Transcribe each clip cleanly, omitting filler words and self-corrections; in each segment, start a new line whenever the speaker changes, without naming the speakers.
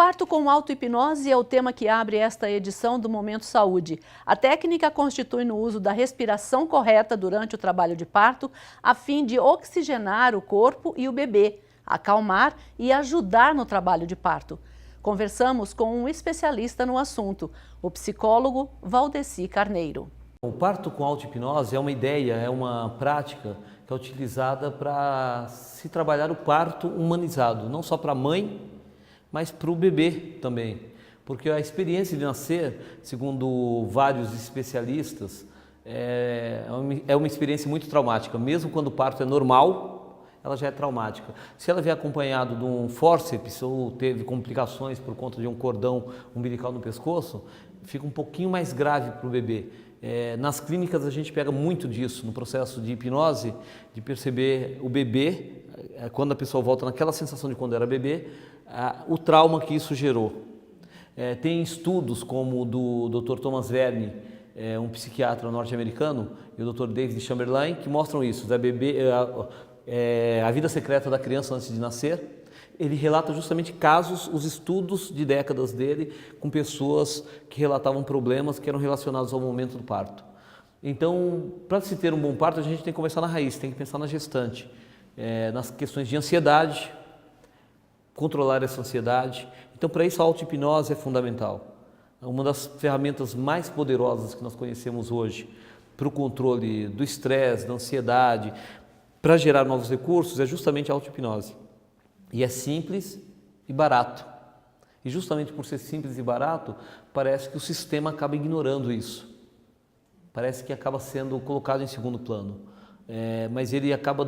parto com auto-hipnose é o tema que abre esta edição do Momento Saúde. A técnica constitui no uso da respiração correta durante o trabalho de parto, a fim de oxigenar o corpo e o bebê, acalmar e ajudar no trabalho de parto. Conversamos com um especialista no assunto, o psicólogo Valdeci Carneiro.
O parto com auto-hipnose é uma ideia, é uma prática que é utilizada para se trabalhar o parto humanizado, não só para a mãe, mas para o bebê também. Porque a experiência de nascer, segundo vários especialistas, é uma experiência muito traumática. Mesmo quando o parto é normal, ela já é traumática. Se ela vier acompanhado de um fórceps ou teve complicações por conta de um cordão umbilical no pescoço, fica um pouquinho mais grave para o bebê. Nas clínicas a gente pega muito disso, no processo de hipnose, de perceber o bebê, quando a pessoa volta naquela sensação de quando era bebê, o trauma que isso gerou. Tem estudos como o do Dr. Thomas Verne, um psiquiatra norte-americano, e o Dr. David Chamberlain, que mostram isso, a vida secreta da criança antes de nascer. Ele relata justamente casos, os estudos de décadas dele com pessoas que relatavam problemas que eram relacionados ao momento do parto. Então, para se ter um bom parto, a gente tem que começar na raiz, tem que pensar na gestante, nas questões de ansiedade, controlar essa ansiedade. Então, para isso, a auto-hipnose é fundamental. Uma das ferramentas mais poderosas que nós conhecemos hoje para o controle do estresse, da ansiedade, para gerar novos recursos, é justamente a auto-hipnose. E é simples e barato. E justamente por ser simples e barato, parece que o sistema acaba ignorando isso. Parece que acaba sendo colocado em segundo plano. Mas ele acaba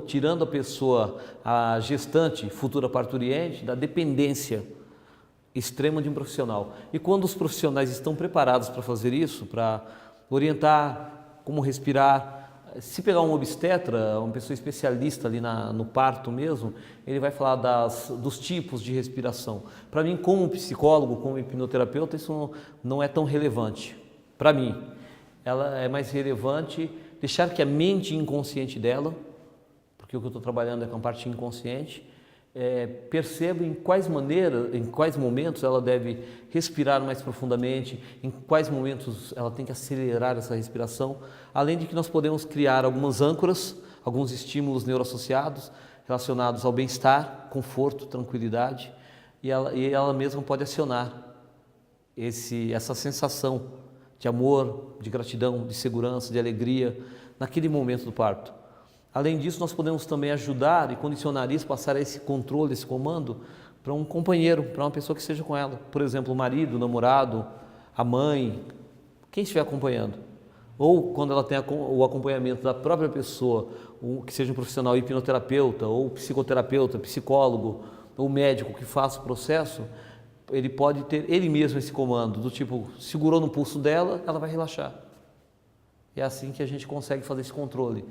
tirando a pessoa, a gestante, futura parturiente, da dependência extrema de um profissional. E quando os profissionais estão preparados para fazer isso, para orientar como respirar, se pegar um obstetra, uma pessoa especialista ali no parto mesmo, ele vai falar dos tipos de respiração. Para mim, como psicólogo, como hipnoterapeuta, isso não é tão relevante. Para mim, ela é mais relevante deixar que a mente inconsciente dela, porque o que eu estou trabalhando é com a parte inconsciente, perceba em quais momentos ela deve respirar mais profundamente, em quais momentos ela tem que acelerar essa respiração, além de que nós podemos criar algumas âncoras, alguns estímulos neuroassociados relacionados ao bem-estar, conforto, tranquilidade, e ela mesma pode acionar essa sensação de amor, de gratidão, de segurança, de alegria naquele momento do parto. Além disso, nós podemos também ajudar e condicionar isso, passar esse controle, esse comando para um companheiro, para uma pessoa que esteja com ela. Por exemplo, o marido, o namorado, a mãe, quem estiver acompanhando. Ou quando ela tem o acompanhamento da própria pessoa, que seja um profissional hipnoterapeuta, ou psicoterapeuta, psicólogo, ou médico que faça o processo, ele pode ter ele mesmo esse comando, do tipo, segurou no pulso dela, ela vai relaxar. É assim que a gente consegue fazer esse controle.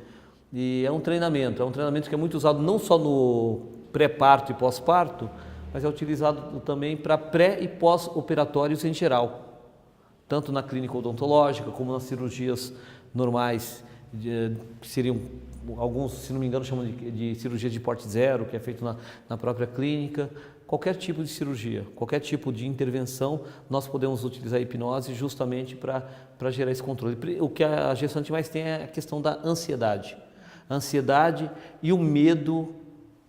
E é um treinamento que é muito usado não só no pré-parto e pós-parto, mas é utilizado também para pré- e pós-operatórios em geral, tanto na clínica odontológica como nas cirurgias normais, que seriam alguns, se não me engano, chamam de cirurgia de porte zero, que é feito na própria clínica. Qualquer tipo de cirurgia, qualquer tipo de intervenção, nós podemos utilizar a hipnose justamente para gerar esse controle. O que a gestante mais tem é a questão da ansiedade. A ansiedade e o medo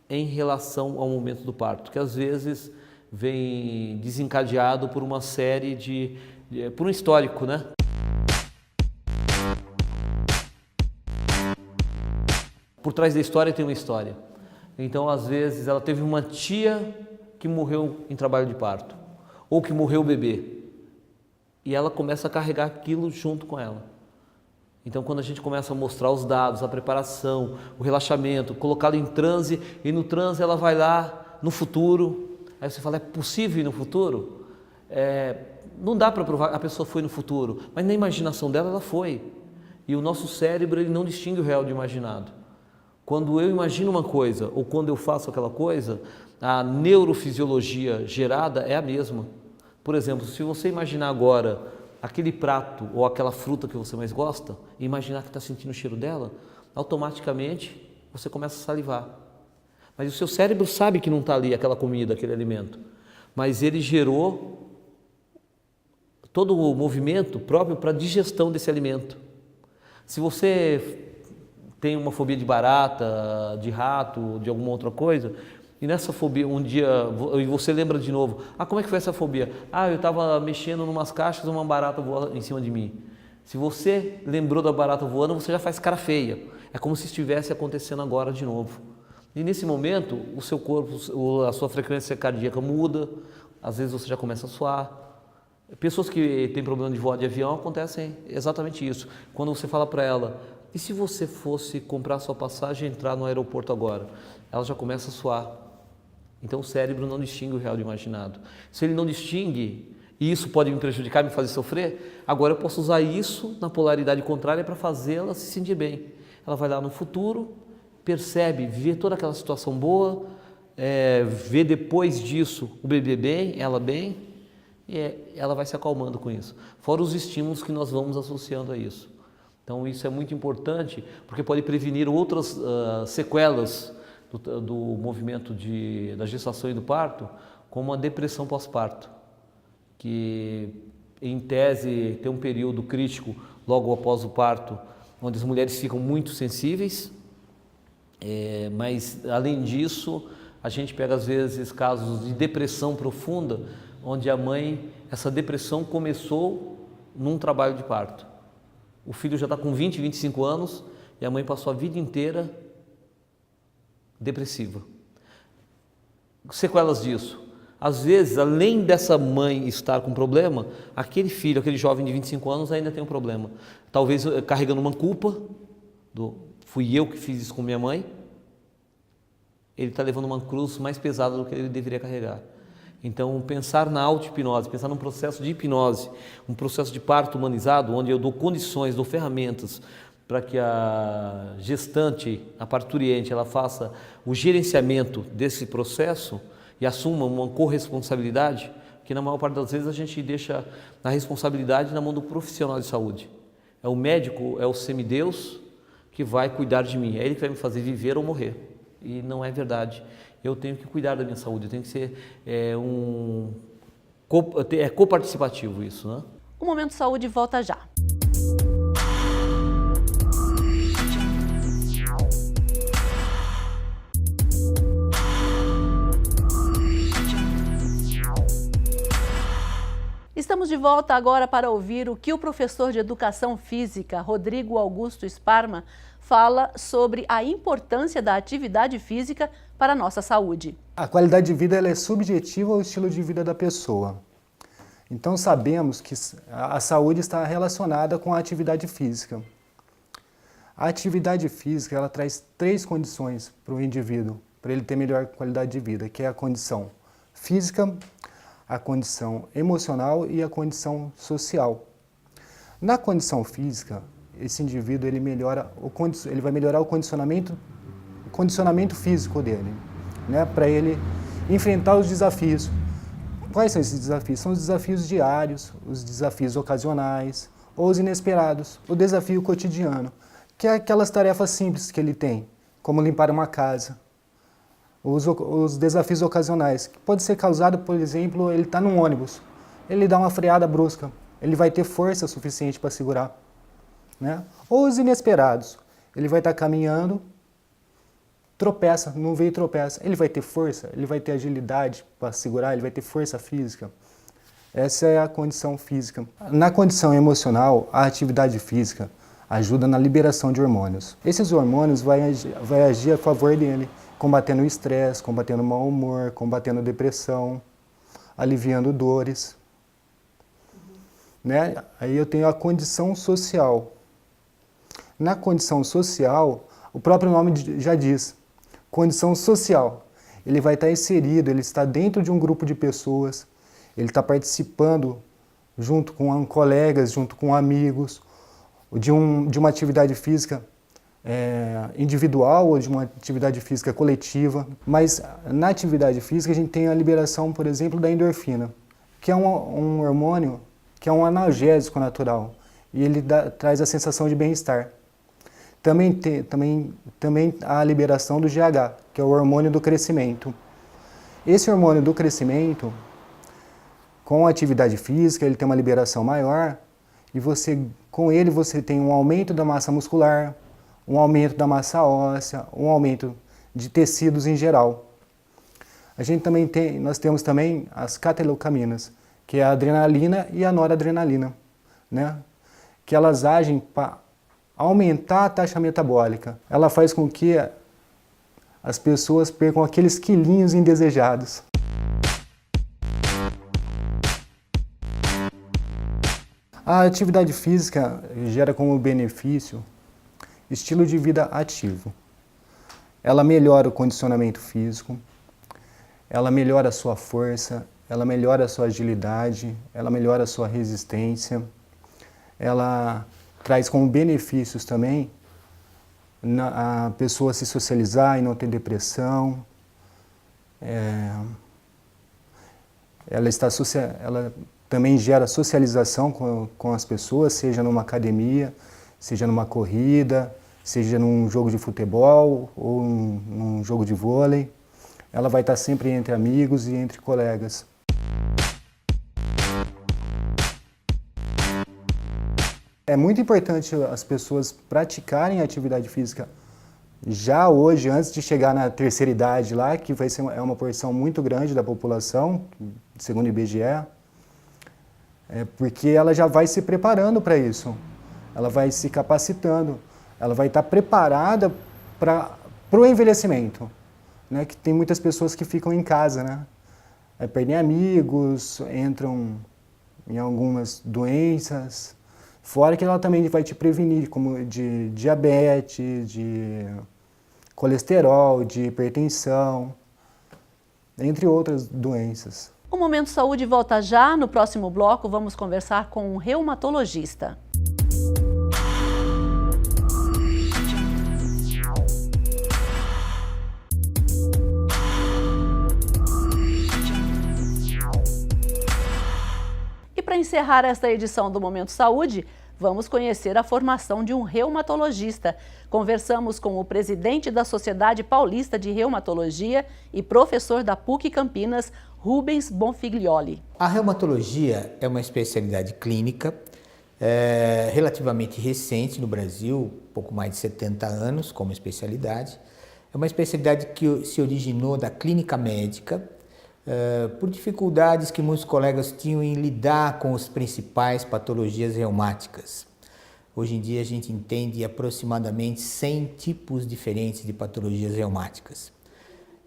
em relação ao momento do parto, que às vezes vem desencadeado por uma série por um histórico, né? Por trás da história tem uma história. Então, às vezes, ela teve uma tia que morreu em trabalho de parto, ou que morreu o bebê, e ela começa a carregar aquilo junto com ela. Então, quando a gente começa a mostrar os dados, a preparação, o relaxamento, colocá-la em transe, e no transe ela vai lá no futuro, aí você fala, é possível ir no futuro? Não dá para provar, a pessoa foi no futuro, mas na imaginação dela, ela foi. E o nosso cérebro, ele não distingue o real do imaginado. Quando eu imagino uma coisa, ou quando eu faço aquela coisa, a neurofisiologia gerada é a mesma. Por exemplo, se você imaginar agora aquele prato ou aquela fruta que você mais gosta, e imaginar que está sentindo o cheiro dela, automaticamente você começa a salivar. Mas o seu cérebro sabe que não está ali aquela comida, aquele alimento. mas ele gerou todo o movimento próprio para a digestão desse alimento. Se você tem uma fobia de barata, de rato, de alguma outra coisa, e nessa fobia um dia você lembra de novo, como é que foi essa fobia? Eu estava mexendo em umas caixas e uma barata voou em cima de mim. Se você lembrou da barata voando, você já faz cara feia. É como se estivesse acontecendo agora de novo. E nesse momento, o seu corpo, a sua frequência cardíaca muda, às vezes você já começa a suar. Pessoas que têm problema de voar de avião, acontecem exatamente isso. Quando você fala para ela, e se você fosse comprar sua passagem e entrar no aeroporto agora? Ela já começa a suar. Então o cérebro não distingue o real do imaginado. Se ele não distingue, e isso pode me prejudicar, me fazer sofrer, agora eu posso usar isso na polaridade contrária para fazê-la se sentir bem. Ela vai lá no futuro, percebe, vê toda aquela situação boa, vê depois disso o bebê bem, e ela vai se acalmando com isso. Fora os estímulos que nós vamos associando a isso. Então isso é muito importante, porque pode prevenir outras sequelas do movimento da gestação e do parto, como a depressão pós-parto, que em tese tem um período crítico logo após o parto, onde as mulheres ficam muito sensíveis, mas além disso, a gente pega às vezes casos de depressão profunda, onde essa depressão começou num trabalho de parto. O filho já está com 20, 25 anos e a mãe passou a vida inteira depressiva. Sequelas disso. Às vezes, além dessa mãe estar com problema, aquele filho, aquele jovem de 25 anos ainda tem um problema. Talvez carregando uma culpa, fui eu que fiz isso com minha mãe, ele está levando uma cruz mais pesada do que ele deveria carregar. Então, pensar na auto-hipnose, pensar num processo de hipnose, um processo de parto humanizado, onde eu dou condições, dou ferramentas para que a gestante, a parturiente, ela faça o gerenciamento desse processo e assuma uma corresponsabilidade, que na maior parte das vezes a gente deixa a responsabilidade na mão do profissional de saúde. É o médico, é o semideus que vai cuidar de mim, é ele que vai me fazer viver ou morrer. E não é verdade. Eu tenho que cuidar da minha saúde, eu tenho que ser coparticipativo isso, né?
O Momento Saúde volta já. Estamos de volta agora para ouvir o que o professor de Educação Física, Rodrigo Augusto Sparma, fala sobre a importância da atividade física para a nossa saúde.
A qualidade de vida ela é subjetiva ao estilo de vida da pessoa. Então sabemos que a saúde está relacionada com a atividade física. A atividade física ela traz 3 condições para o indivíduo, para ele ter melhor qualidade de vida, que é a condição física, a condição emocional e a condição social. Na condição física, esse indivíduo ele vai melhorar o condicionamento físico dele, né, para ele enfrentar os desafios. Quais são esses desafios? São os desafios diários, os desafios ocasionais ou os inesperados, o desafio cotidiano, que é aquelas tarefas simples que ele tem, como limpar uma casa. Os desafios ocasionais, que pode ser causado, por exemplo, ele está num ônibus, ele dá uma freada brusca, ele vai ter força suficiente para segurar. Né? Ou os inesperados, ele vai estar caminhando, tropeça, não veio e tropeça, ele vai ter força, ele vai ter agilidade para segurar, ele vai ter força física. Essa é a condição física. Na condição emocional, a atividade física ajuda na liberação de hormônios. Esses hormônios vai agir a favor dele, combatendo o estresse, combatendo o mau humor, combatendo depressão, aliviando dores. Né? Aí eu tenho a condição social. Na condição social, o próprio nome já diz, condição social. Ele vai estar inserido, ele está dentro de um grupo de pessoas, ele está participando junto com colegas, junto com amigos, de uma atividade física individual ou de uma atividade física coletiva. Mas na atividade física a gente tem a liberação, por exemplo, da endorfina, que é um hormônio, que é um analgésico natural, e ele traz a sensação de bem-estar. Também há a liberação do GH, que é o hormônio do crescimento. Esse hormônio do crescimento, Com a atividade física, ele tem uma liberação maior e com ele você tem um aumento da massa muscular, um aumento da massa óssea, um aumento de tecidos em geral. Nós temos também as catecolaminas, que é a adrenalina e a noradrenalina, né? Que elas agem para aumentar a taxa metabólica. Ela faz com que as pessoas percam aqueles quilinhos indesejados. A atividade física gera como benefício estilo de vida ativo. Ela melhora o condicionamento físico, ela melhora a sua força, ela melhora a sua agilidade, ela melhora a sua resistência, ela traz como benefícios também a pessoa se socializar e não ter depressão. Ela também gera socialização com as pessoas, seja numa academia, seja numa corrida, seja num jogo de futebol ou num jogo de vôlei. Ela vai estar sempre entre amigos e entre colegas. É muito importante as pessoas praticarem atividade física já hoje, antes de chegar na terceira idade lá, que é uma porção muito grande da população, segundo o IBGE, porque ela já vai se preparando para isso, ela vai se capacitando, ela vai estar preparada para o envelhecimento, né? Que tem muitas pessoas que ficam em casa, né? Perdem amigos, entram em algumas doenças, fora que ela também vai te prevenir, como de diabetes, de colesterol, de hipertensão, entre outras doenças.
O Momento Saúde volta já. No próximo bloco, vamos conversar com um reumatologista. E para encerrar esta edição do Momento Saúde, vamos conhecer a formação de um reumatologista. Conversamos com o presidente da Sociedade Paulista de Reumatologia e professor da PUC Campinas, Rubens Bonfiglioli.
A reumatologia é uma especialidade clínica relativamente recente no Brasil, pouco mais de 70 anos como especialidade. É uma especialidade que se originou da clínica médica, por dificuldades que muitos colegas tinham em lidar com as principais patologias reumáticas. Hoje em dia a gente entende aproximadamente 100 tipos diferentes de patologias reumáticas.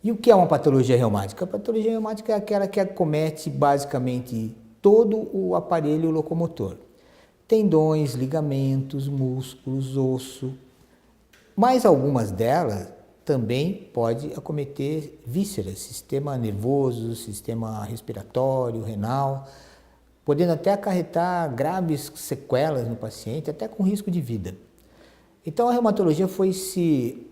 E o que é uma patologia reumática? A patologia reumática é aquela que acomete basicamente todo o aparelho locomotor. Tendões, ligamentos, músculos, osso, mas algumas delas também pode acometer vísceras, sistema nervoso, sistema respiratório, renal, podendo até acarretar graves sequelas no paciente, até com risco de vida. Então a reumatologia foi se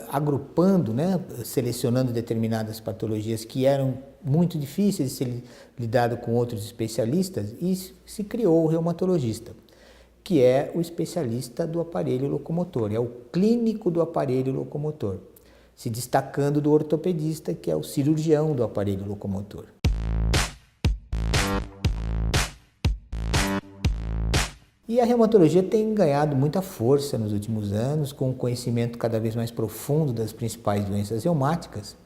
agrupando, né, selecionando determinadas patologias que eram muito difíceis de ser lidado com outros especialistas e se criou o reumatologista, que é o especialista do aparelho locomotor, é o clínico do aparelho locomotor, se destacando do ortopedista, que é o cirurgião do aparelho locomotor. E a reumatologia tem ganhado muita força nos últimos anos, com o conhecimento cada vez mais profundo das principais doenças reumáticas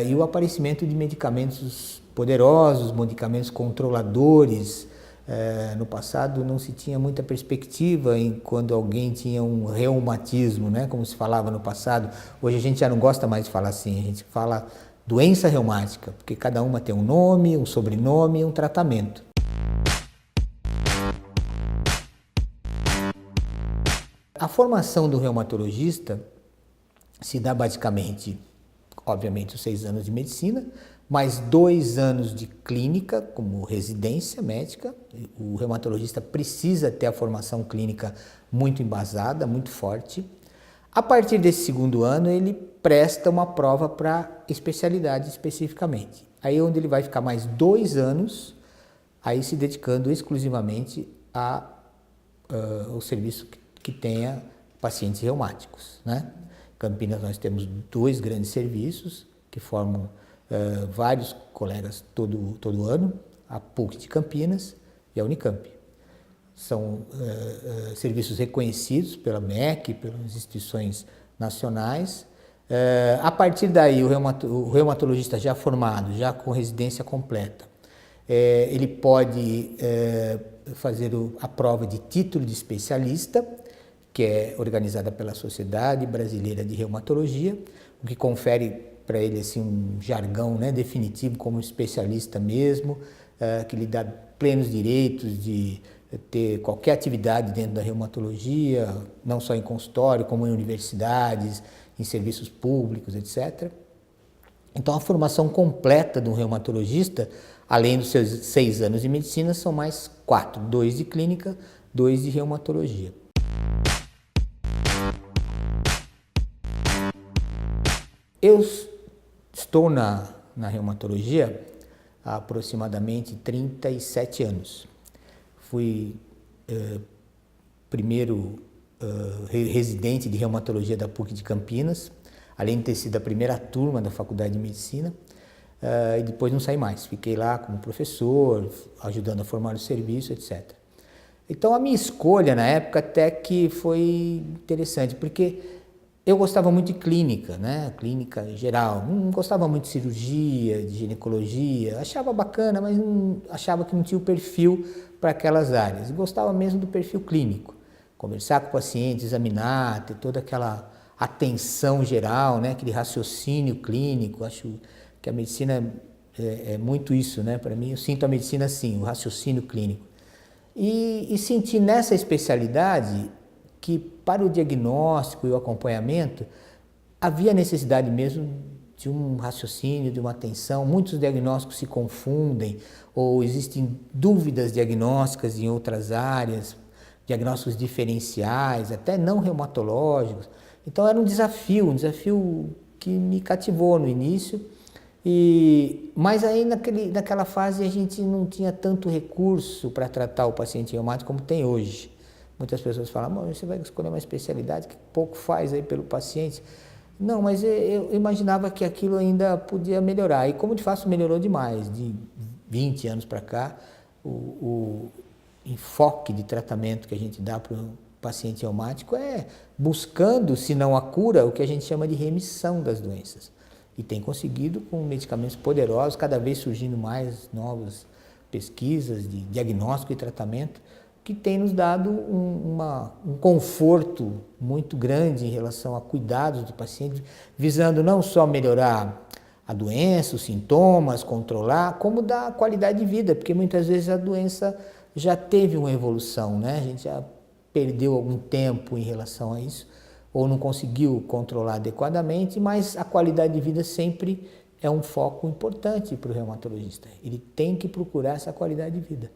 e o aparecimento de medicamentos poderosos, medicamentos controladores. No passado não se tinha muita perspectiva em quando alguém tinha um reumatismo, né, como se falava no passado. Hoje a gente já não gosta mais de falar assim, a gente fala doença reumática, porque cada uma tem um nome, um sobrenome e um tratamento. A formação do reumatologista se dá basicamente, obviamente, os 6 anos de medicina, mais 2 anos de clínica, como residência médica. O reumatologista precisa ter a formação clínica muito embasada, muito forte. A partir desse 2º ano, ele presta uma prova para especialidade especificamente. Aí é onde ele vai ficar mais 2 anos, aí se dedicando exclusivamente ao serviço que tenha pacientes reumáticos, né? Em Campinas nós temos 2 grandes serviços que formam vários colegas todo ano, a PUC de Campinas e a Unicamp. São serviços reconhecidos pela MEC, pelas instituições nacionais. A partir daí, o reumatologista já formado, já com residência completa, ele pode fazer a prova de título de especialista, que é organizada pela Sociedade Brasileira de Reumatologia, o que confere para ele assim, um jargão, né, definitivo como especialista mesmo, que lhe dá plenos direitos de ter qualquer atividade dentro da reumatologia, não só em consultório, como em universidades, em serviços públicos, etc. Então, a formação completa de um reumatologista, além dos seus 6 anos de medicina, são mais 4, 2 de clínica, 2 de reumatologia. Eu estou na reumatologia há aproximadamente 37 anos. Fui primeiro residente de reumatologia da PUC de Campinas, além de ter sido a primeira turma da Faculdade de Medicina, e depois não saí mais. Fiquei lá como professor, ajudando a formar o serviço, etc. Então a minha escolha na época até que foi interessante, porque eu gostava muito de clínica, né? Clínica geral, não gostava muito de cirurgia, de ginecologia, achava bacana, mas achava que não tinha o perfil para aquelas áreas. Gostava mesmo do perfil clínico, conversar com o paciente, examinar, ter toda aquela atenção geral, né? Aquele raciocínio clínico. Acho que a medicina é muito isso, né? Para mim, eu sinto a medicina assim, o raciocínio clínico. E senti nessa especialidade que para o diagnóstico e o acompanhamento havia necessidade mesmo de um raciocínio, de uma atenção. Muitos diagnósticos se confundem ou existem dúvidas diagnósticas em outras áreas, diagnósticos diferenciais, até não reumatológicos. Então era um desafio que me cativou no início, mas aí naquela fase a gente não tinha tanto recurso para tratar o paciente reumático como tem hoje. Muitas pessoas falam, você vai escolher uma especialidade que pouco faz aí pelo paciente. Não, mas eu imaginava que aquilo ainda podia melhorar. E como de fato melhorou demais, de 20 anos para cá, o enfoque de tratamento que a gente dá para o paciente reumático é buscando, se não a cura, o que a gente chama de remissão das doenças. E tem conseguido com medicamentos poderosos, cada vez surgindo mais novas pesquisas de diagnóstico e tratamento, que tem nos dado um conforto muito grande em relação a cuidados do paciente, visando não só melhorar a doença, os sintomas, controlar, como dar qualidade de vida, porque muitas vezes a doença já teve uma evolução, né? A gente já perdeu algum tempo em relação a isso, ou não conseguiu controlar adequadamente, mas a qualidade de vida sempre é um foco importante para o reumatologista. Ele tem que procurar essa qualidade de vida.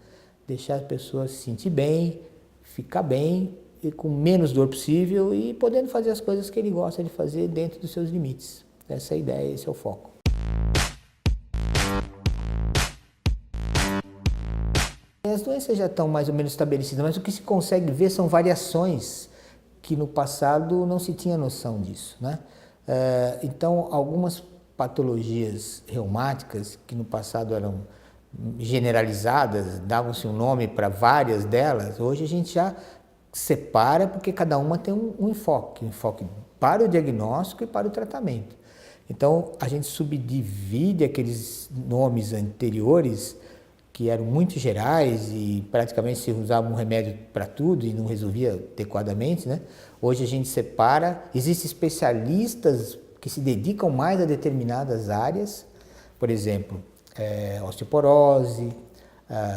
Deixar as pessoas se sentir bem, ficar bem, e com menos dor possível e podendo fazer as coisas que ele gosta de fazer dentro dos seus limites. Essa é a ideia, esse é o foco. As doenças já estão mais ou menos estabelecidas, mas o que se consegue ver são variações que no passado não se tinha noção disso, né? Então, algumas patologias reumáticas que no passado eram generalizadas, davam-se um nome para várias delas, hoje a gente já separa porque cada uma tem um enfoque para o diagnóstico e para o tratamento. Então a gente subdivide aqueles nomes anteriores que eram muito gerais e praticamente se usava um remédio para tudo e não resolvia adequadamente, né? Hoje a gente separa, existem especialistas que se dedicam mais a determinadas áreas, por exemplo, osteoporose,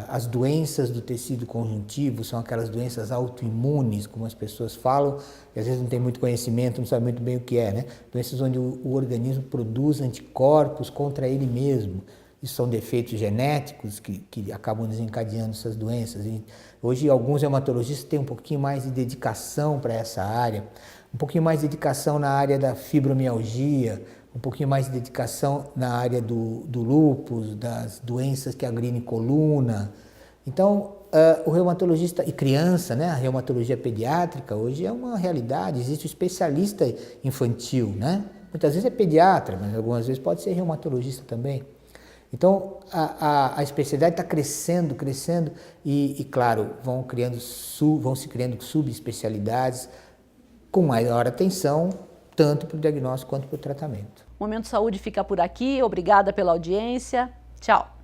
as doenças do tecido conjuntivo são aquelas doenças autoimunes, como as pessoas falam, e às vezes não tem muito conhecimento, não sabe muito bem o que é, né? Doenças onde o organismo produz anticorpos contra ele mesmo. Isso são defeitos genéticos que acabam desencadeando essas doenças. E hoje alguns reumatologistas têm um pouquinho mais de dedicação para essa área, um pouquinho mais de dedicação na área da fibromialgia, um pouquinho mais de dedicação na área do lúpus, das doenças que agridem coluna. Então, o reumatologista e criança, né, a reumatologia pediátrica hoje é uma realidade, existe o especialista infantil, né? Muitas vezes é pediatra, mas algumas vezes pode ser reumatologista também. Então, a especialidade está crescendo, crescendo e, claro, vão se criando subespecialidades com maior atenção, tanto para o diagnóstico quanto para o tratamento.
Momento Saúde fica por aqui. Obrigada pela audiência. Tchau.